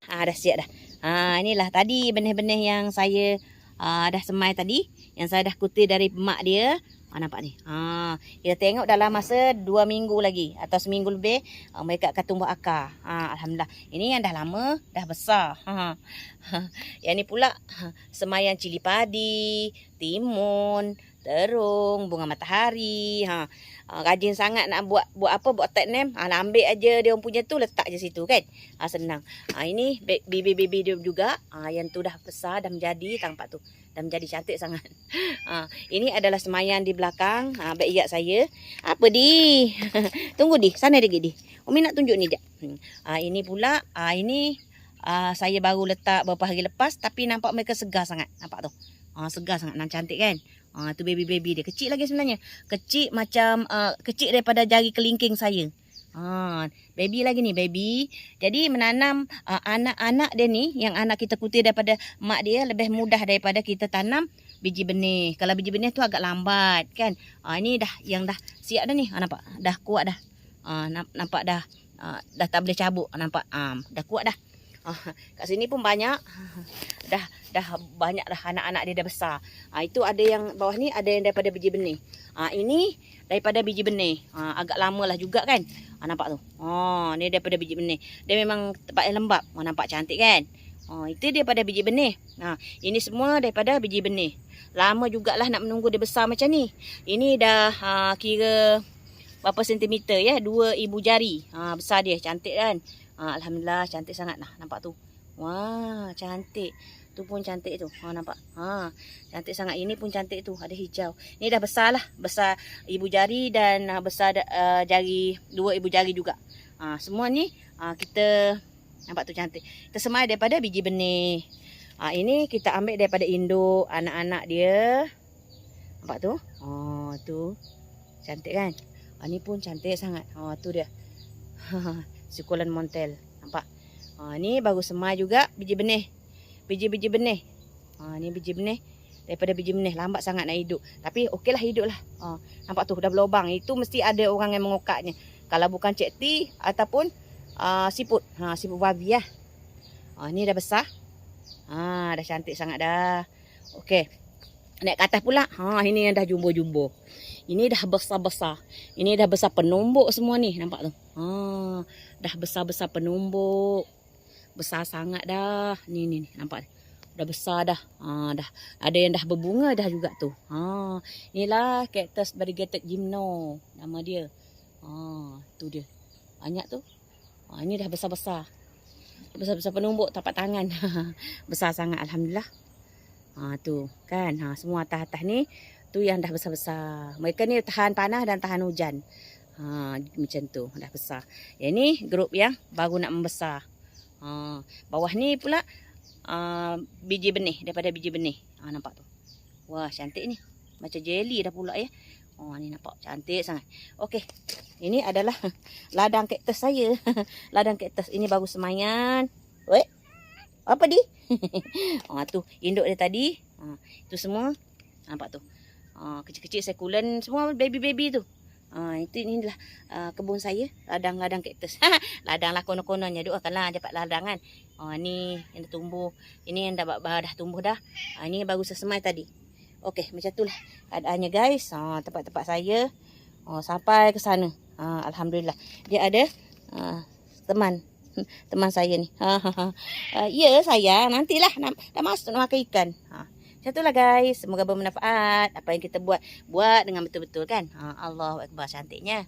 Dah siap dah. Inilah tadi benih-benih yang saya dah semai tadi, yang saya dah kutip dari mak dia. Nampak ni. Kita tengok dalam masa 2 minggu lagi atau seminggu lebih mereka akan tumbuh akar. Alhamdulillah. Ini yang dah lama, dah besar. Yang ni pula semaian cili padi, timun, terung, bunga matahari. Rajin sangat nak buat apa, buat tag name. Nak ambil aja dia orang punya tu, letak je situ kan. Senang. Ini baby dia juga. Yang tu dah besar, dah menjadi, tampak tu. Dah menjadi cantik sangat. Ini adalah semaian di belakang backyard saya. Apa di? Tunggu di, sana dia di. Umi nak tunjuk ni jap. Ini pula ini saya baru letak beberapa hari lepas, tapi nampak mereka segar sangat. Nampak tu. Segar sangat, nan cantik kan. Tu baby dia kecil lagi sebenarnya. Kecil macam kecil daripada jari kelingking saya. Baby lagi ni, baby. Jadi menanam anak-anak dia ni, yang anak kita kutip daripada mak dia, lebih mudah daripada kita tanam biji benih. Kalau biji benih tu agak lambat kan. Ini dah yang dah siap dah ni. Nampak? Dah kuat dah. Nampak dah tak boleh cabut. Nampak? Dah kuat dah. Kat sini pun banyak. Dah banyak dah anak-anak dia dah besar. Itu ada yang bawah ni, ada yang daripada biji benih. Ini daripada biji benih. Agak lama lah juga kan. Nampak tu. Ni daripada biji benih. Dia memang tempat yang lembap. Nampak cantik kan. Itu daripada biji benih. Ini semua daripada biji benih. Lama jugalah nak menunggu dia besar macam ni. Ini dah kira berapa sentimeter ya, 2 ibu jari. Besar dia, cantik kan. Alhamdulillah, cantik sangat lah. Nampak tu. Wah, cantik. Tu pun cantik tu. Nampak. Cantik sangat. Ini pun cantik tu. Ada hijau. Ni dah besar lah. Besar ibu jari dan besar jari, 2 ibu jari juga. Semua ni kita nampak tu cantik. Kita semai daripada biji benih. Ini kita ambil daripada induk anak-anak dia. Nampak tu? Tu. Cantik kan? Ni pun cantik sangat. Tu dia. Sukulen montel. Nampak? Ni baru semai juga biji benih. Biji-biji benih. Ni biji benih. Daripada biji benih. Lambat sangat nak hidup. Tapi okeylah, hidup lah. Nampak tu dah berlubang. Itu mesti ada orang yang mengokaknya. Kalau bukan Cik T ataupun siput. Siput babi lah. Ni dah besar. Dah cantik sangat dah. Okey. Naik ke atas pula. Ini yang dah jumbo-jumbo. Ini dah besar-besar. Ini dah besar penumbuk semua ni. Nampak tu? Dah besar-besar penumbuk. Besar sangat dah. Ni. Nampak? Dah besar dah. Dah. Ada yang dah berbunga dah juga tu. Inilah cactus variegated gymno. Nama dia. Tu dia. Banyak tu. Ini dah besar-besar. Besar-besar penumbuk tapak tangan. Besar sangat. Alhamdulillah. Tu kan. Semua atas-atas ni. Tu yang dah besar-besar. Mereka ni tahan panas dan tahan hujan. Macam tu. Dah besar. Yang ni grup yang baru nak membesar. Bawah ni pula biji benih. Daripada biji benih. Nampak tu. Wah, cantik ni. Macam jelly dah pula ya. Ni nampak cantik sangat. Okey. Ini adalah ladang kaktus saya. Ladang kaktus. Ini baru semaian. Weh. Apa di? Tu induk dia tadi. Itu semua. Nampak tu. Kecil-kecil sekulen. Semua baby-baby tu. Itu inilah kebun saya. Ladang-ladang kaktus. Ladang lah konon-kononnya. Doakanlah dapat ladang kan. Ni yang dah tumbuh. Ini yang dah tumbuh dah. Ini baru sesemai tadi. Okey, macam itulah keadaannya guys. Tempat-tempat saya. Sampai ke sana. Alhamdulillah. Dia ada teman saya ni. Ya sayang. Nantilah dah masuk nak makan ikan. Macam itulah guys. Semoga bermanfaat. Apa yang kita buat dengan betul-betul kan. Allahu Akbar, cantiknya.